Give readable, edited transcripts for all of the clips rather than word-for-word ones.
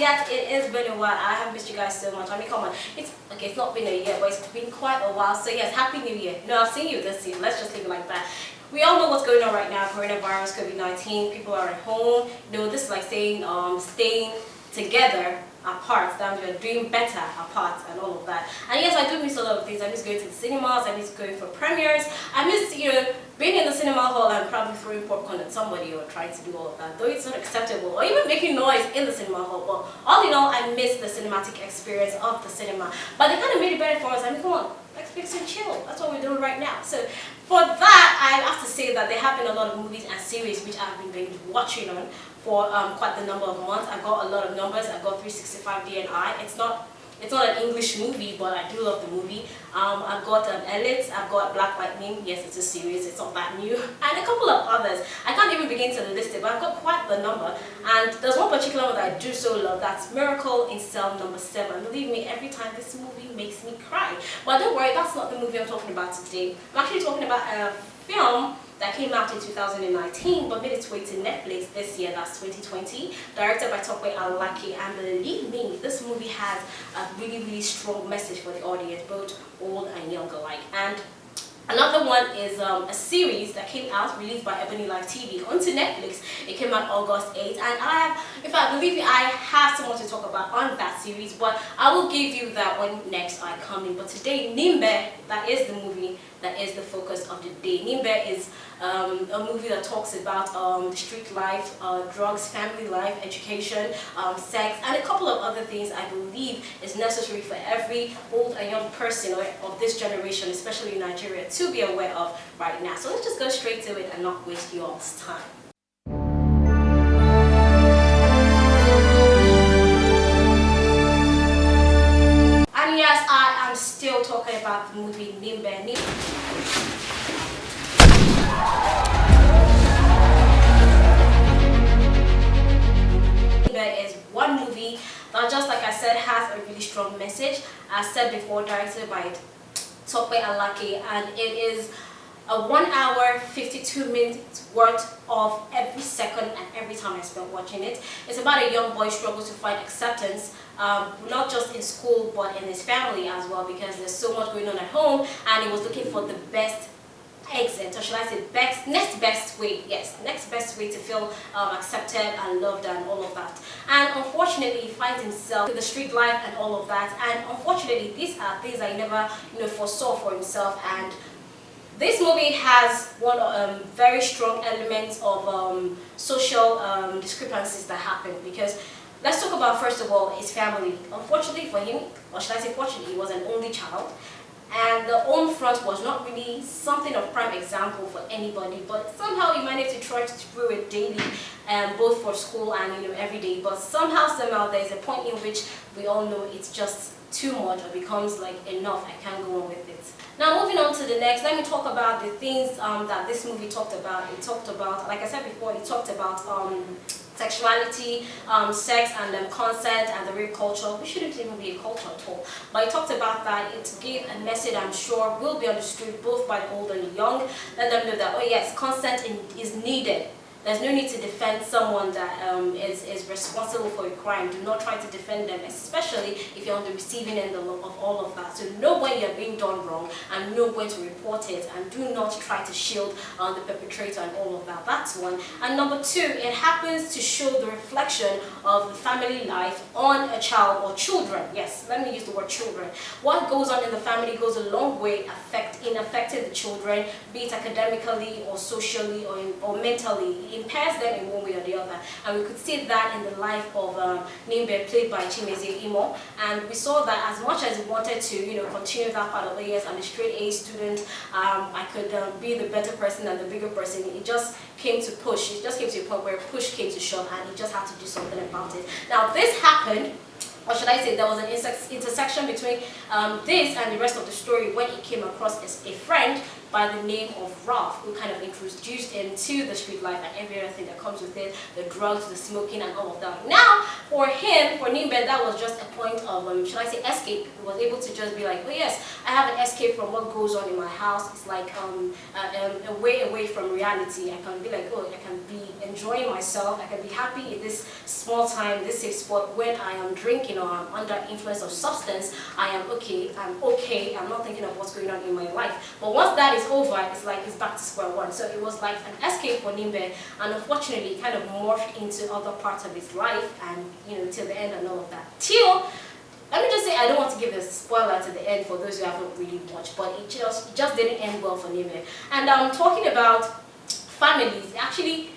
yet it has been a while. I have missed you guys so much. I mean, come on. It's not been a year, but it's been quite a while. So yes, Happy New Year. No, I've seen you this year. Let's just leave it like that. We all know what's going on right now. Coronavirus, COVID-19. People are at home. You know, this is like saying staying together apart, that we're doing better apart and all of that. And yes, I do miss a lot of things. I miss going to the cinemas, I miss going for premieres, I miss, being in the cinema hall and probably throwing popcorn at somebody or trying to do all of that, though it's not acceptable, or even making noise in the cinema hall. But all in all, I miss the cinematic experience of the cinema. But they kind of made it better for us. I mean, come on, let's fix and chill. That's what we're doing right now. So for that, I have to say that there have been a lot of movies and series which I've been watching on for quite the number of months. I got a lot of numbers. I got 365 DNI. It's not an English movie, but I do love the movie. I've got Elite. I've got Black Lightning. Yes, it's a series. It's not that new. And a couple of others. I can't even begin to list it, but I've got quite the number. And there's one particular one that I do so love. That's Miracle in Cell Number 7. Believe me, every time this movie makes me cry. But don't worry, that's not the movie I'm talking about today. I'm actually talking about a film that came out in 2019 but made its way to Netflix this year, that's 2020, directed by Tokwe Alaki. And believe me, this movie has a really strong message for the audience, both old and young alike. And another one is a series that came out, released by Ebony Live TV onto Netflix. It came out August 8th, and believe me, I have so much to talk about on that series, but I will give you that one next I come in. But today, Nimbe, that is the movie that is the focus of the day. Nimbe is a movie that talks about the street life, drugs, family life, education, sex, and a couple of other things I believe is necessary for every old and young person of this generation, especially in Nigeria, to be aware of right now. So let's just go straight to it and not waste your time. And yes, I am still talking about the movie Nimbe. Is one movie that, just like I said, has a really strong message. As said before, directed by Tokwe Alaki, and it is a 1 hour 52 minutes worth of every second and every time I spent watching it. It's about a young boy struggles to find acceptance, not just in school but in his family as well, because there's so much going on at home, and he was looking for the best exit, or should I say next best way to feel accepted and loved and all of that. And unfortunately, he finds himself in the street life and all of that, and unfortunately these are things that he never foresaw for himself. And this movie has one very strong elements of social discrepancies that happen, because let's talk about, first of all, his family. Unfortunately for him, or should I say fortunately, he was an only child. And the home front was not really something of prime example for anybody, but somehow he managed to trudge through it daily, both for school and every day. But somehow there's a point in which we all know it's just too much, or becomes like enough, I can't go on with it. Now moving on to the next, let me talk about the things that this movie talked about. It talked about, like I said before, it talked about sexuality, sex, and consent, and the rape culture, which shouldn't even be a culture at all. But it talked about that. It gave a message I'm sure will be understood both by the old and the young. Let them know that, oh yes, consent is needed. There's no need to defend someone that is responsible for a crime. Do not try to defend them, especially if you're on the receiving end of all of that. So know when you're being done wrong and know when to report it, and do not try to shield the perpetrator and all of that. That's one. And number two, it happens to show the reflection of the family life on a child or children. Yes, let me use the word children. What goes on in the family goes a long way in affecting the children, be it academically or socially or mentally. Impairs them in one way or the other, and we could see that in the life of Nimbe, played by Chimezie Imo. And we saw that as much as he wanted to continue that part of the years, I'm a straight A student, I could be the better person and the bigger person. It just came to push. It just came to a point where push came to shove, and he just had to do something about it. Now this happened or should I say there was an intersection between this and the rest of the story when he came across as a friend by the name of Ralph, who kind of introduced him to the street life and every other thing that comes with it, the drugs, the smoking, and all of that. Now, for him, for Nimbe, that was just a point of, should I say, escape. He was able to just be like, oh yes, I have an escape from what goes on in my house. It's like a way away from reality. I can be like, oh, I can be enjoying myself. I can be happy in this small time, this safe spot. When I am drinking or I'm under influence of substance, I am okay. I'm not thinking of what's going on in my life. But once that is over, it's like it's back to square one. So it was like an escape for Nimbe, and unfortunately, it kind of morphed into other parts of his life, and till the end and all of that. Till, let me just say, I don't want to give a spoiler to the end for those who haven't really watched, but it just didn't end well for Nimbe. And talking about families, it actually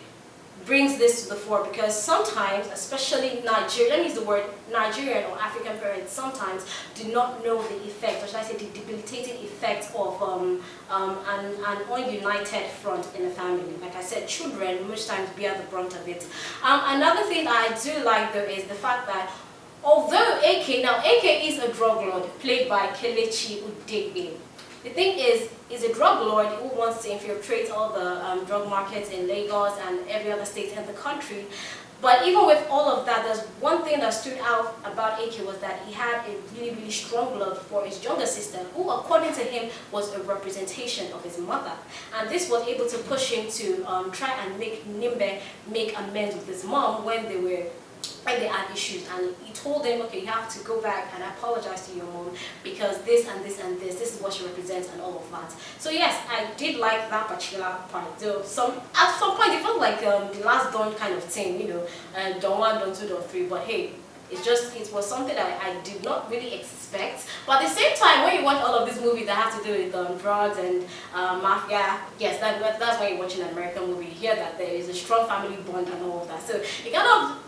brings this to the fore, because sometimes, especially Nigerian, let me use the word Nigerian or African parents, sometimes do not know the effect, or should I say the debilitating effect of an ununited front in a family. Like I said, children most times bear the brunt of it. Another thing I do like though is the fact that although AK is a drug lord played by Kelechi Udegbe. The thing is, he's a drug lord who wants to infiltrate all the drug markets in Lagos and every other state in the country. But even with all of that, there's one thing that stood out about AK was that he had a really, really strong love for his younger sister, who, according to him, was a representation of his mother. And this was able to push him to try and make Nimbe make amends with his mom when they had issues, and he told them, okay, you have to go back and apologize to your mom because this and this and this is what she represents and all of that. So yes, I did like that particular part. So at some point it felt like the last Dawn kind of thing, Dawn 1, Dawn 2, Dawn 3, but hey, it was something that I did not really expect. But at the same time, when you watch all of these movies that have to do with drugs and mafia, yes, that's when you're watching an American movie. You hear that there is a strong family bond and all of that. So it kind of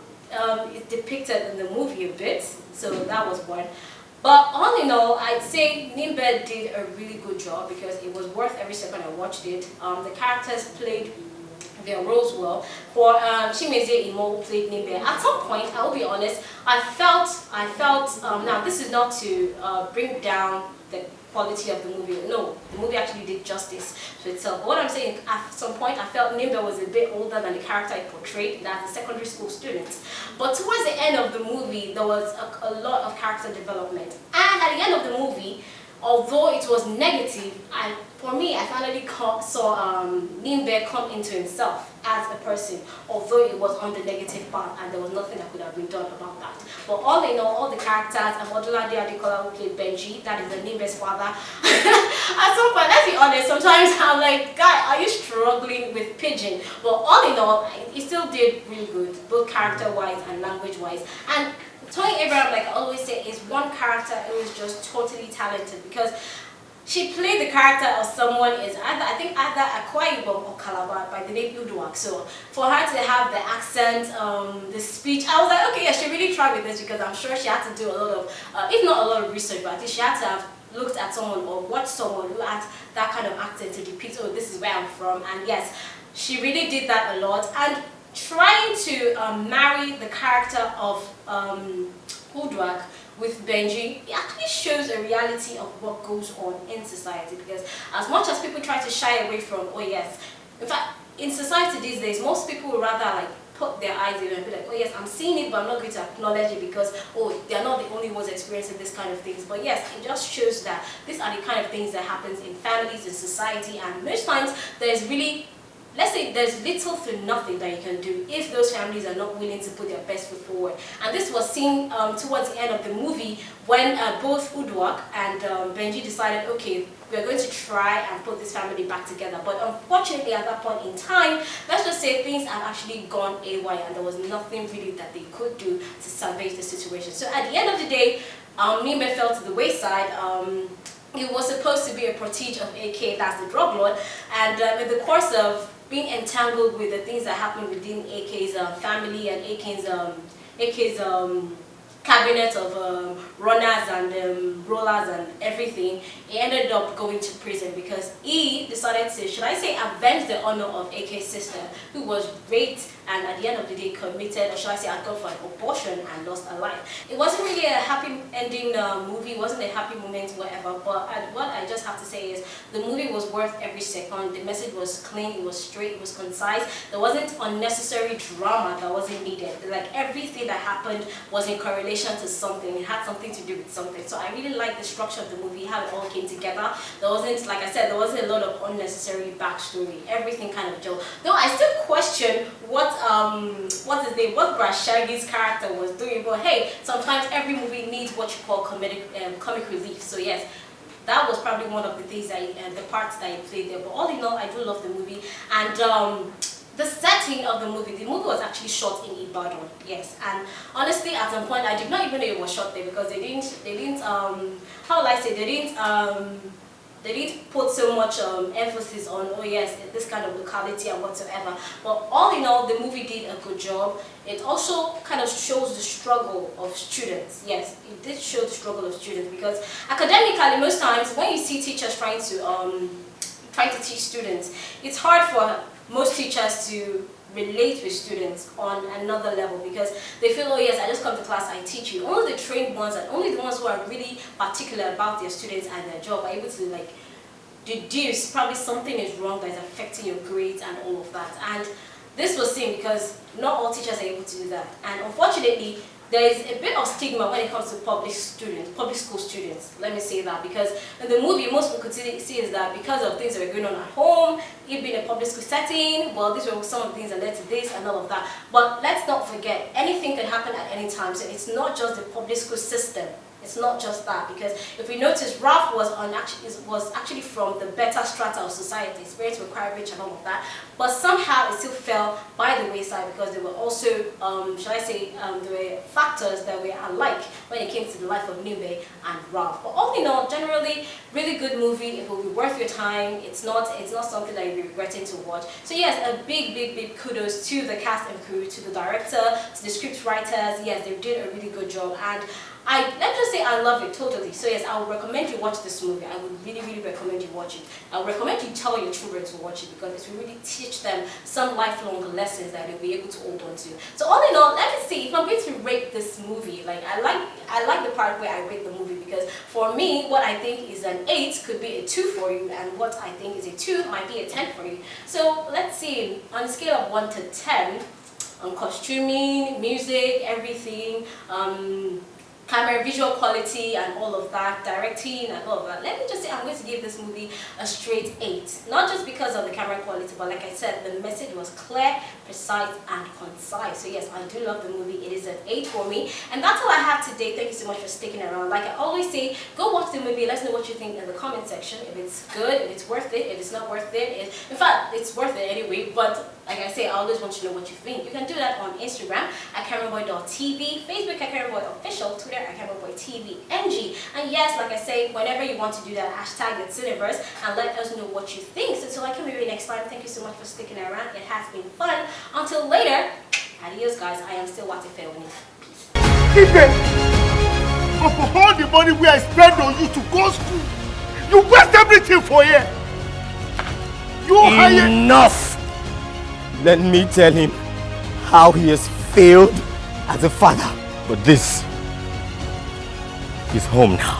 it's depicted in the movie a bit, so that was one. But all in all, I'd say Nimbe did a really good job because it was worth every second I watched it. The characters played their roles well. For Chimezie Imo, who played Nimbe, at some point, I will be honest, I felt now this is not to bring down the quality of the movie. No, the movie actually did justice to itself. But what I'm saying, at some point I felt Nimbe was a bit older than the character I portrayed, as a secondary school student. But towards the end of the movie, there was a lot of character development. And at the end of the movie, although it was negative, for me, I finally saw Nimbe come into himself as a person, although it was on the negative part and there was nothing that could have been done about that. But all in all the characters, and Odunlade Adekola, who played Benji, that is the Nimbe's father. At some point, let's be honest, sometimes I'm like, guy, are you struggling with pidgin? But all in all, he still did really good, both character-wise and language-wise. And Tony Abraham, like I always say, is one character who is just totally talented, because she played the character of someone is either Akwa Ibom or Calabar by the name Uduak. So for her to have the accent, the speech, I was like, okay, yeah, she really tried with this, because I'm sure she had to do a lot of, if not a lot of research, but at least she had to have looked at someone or watched someone who had that kind of accent to depict, oh, this is where I'm from. And yes, she really did that a lot. And trying to marry the character of Uduak with Benji, it actually shows a reality of what goes on in society, because as much as people try to shy away from, oh yes, in fact, in society these days, most people would rather like put their eyes in and be like, oh yes, I'm seeing it, but I'm not going to acknowledge it because, oh, they're not the only ones experiencing this kind of things. But yes, it just shows that these are the kind of things that happens in families, in society, and most times there's really, let's say there's little to nothing that you can do if those families are not willing to put their best foot forward. And this was seen towards the end of the movie when both Uduak and Benji decided, okay, we're going to try and put this family back together. But unfortunately, at that point in time, let's just say things had actually gone AY and there was nothing really that they could do to salvage the situation. So at the end of the day, Nimbe fell to the wayside. He was supposed to be a protege of AK, that's the drug lord, and in the course of being entangled with the things that happened within AK's family and AK's cabinet of runners and rollers and everything, he ended up going to prison because he decided to, should I say, avenge the honor of AK's sister, who was raped and at the end of the day committed, or should I say, had gone for an abortion and lost her life. It wasn't really a happy ending movie, it wasn't a happy moment, whatever, but what I just have to say is the movie was worth every second. The message was clean, it was straight, it was concise. There wasn't unnecessary drama that wasn't needed. Like everything that happened was in correlation to something. It had something to do with something. So I really liked the structure of the movie, how it all came together. There wasn't, like I said, there wasn't a lot of unnecessary backstory. Everything kind of gelled. Though I still question what Brad Shaggy's character was doing. But hey, sometimes every movie needs what you call comic relief. So yes, that was probably one of the things that the parts that he played there. But all in all, I do love the movie. And the setting of the movie was actually shot in Ibadan, yes. And honestly, at some point, I did not even know it was shot there because they didn't how will I say, they didn't put so much emphasis on, oh yes, this kind of locality and whatsoever. But all in all, the movie did a good job. It also kind of shows the struggle of students. Yes, it did show the struggle of students because academically, most times when you see teachers trying to teach students, it's hard for most teachers to relate with students on another level because they feel, oh yes, I just come to class, I teach you. Only the trained ones and only the ones who are really particular about their students and their job are able to like deduce probably something is wrong that is affecting your grades and all of that. And this was seen because not all teachers are able to do that. And unfortunately, there is a bit of stigma when it comes to public school students. Let me say that because in the movie, most people could see is that because of things that were going on at home, it being a public school setting, well, these were some of the things that led to this and all of that. But let's not forget, anything can happen at any time. So it's not just the public school system. It's not just that, because if we notice, Ralph was actually from the better strata of society. His parents were quite rich and all of that, but somehow it still fell by the wayside because there were also, shall I say, there were factors that were alike when it came to the life of Nimbe and Ralph. But all in all, generally, really good movie. It will be worth your time. It's not something that you'll be regretting to watch. So yes, a big kudos to the cast and crew, to the director, to the script writers. Yes, they did a really good job, and let me just say I love it totally. So yes, I would recommend you watch this movie. I would really recommend you watch it. I would recommend you tell your children to watch it because it will really teach them some lifelong lessons that they'll be able to hold on to. So all in all, let me see if I'm going to rate this movie. Like I like the part where I rate the movie because for me, what I think is an 8 could be a 2 for you, and what I think is a 2 might be a 10 for you. So let's see, on a scale of 1 to 10, on costuming, music, everything, camera, visual quality and all of that, directing and all of that. Let me just say I'm going to give this movie a straight 8. Not just because of the camera quality, but like I said, the message was clear, precise and concise. So yes, I do love the movie. It is an 8 for me. And that's all I have today. Thank you so much for sticking around. Like I always say, go watch the movie. Let us know what you think in the comment section. If it's good, if it's worth it, if it's not worth it. In fact, it's worth it anyway, but like I say, I always want to know what you think. You can do that on Instagram at CameraBoy.tv, Facebook at CameraBoy Official, Twitter at CameraBoyTVNG. And yes, like I say, whenever you want to do that, hashtag it's Cineverse and let us know what you think. So until I come here next time, thank you so much for sticking around. It has been fun. Until later, adios guys. I am still Wati Fairwini. Peace. But for all the money we I spend on you to go school, you waste everything for here. Enough! Let me tell him how he has failed as a father. But this is home now.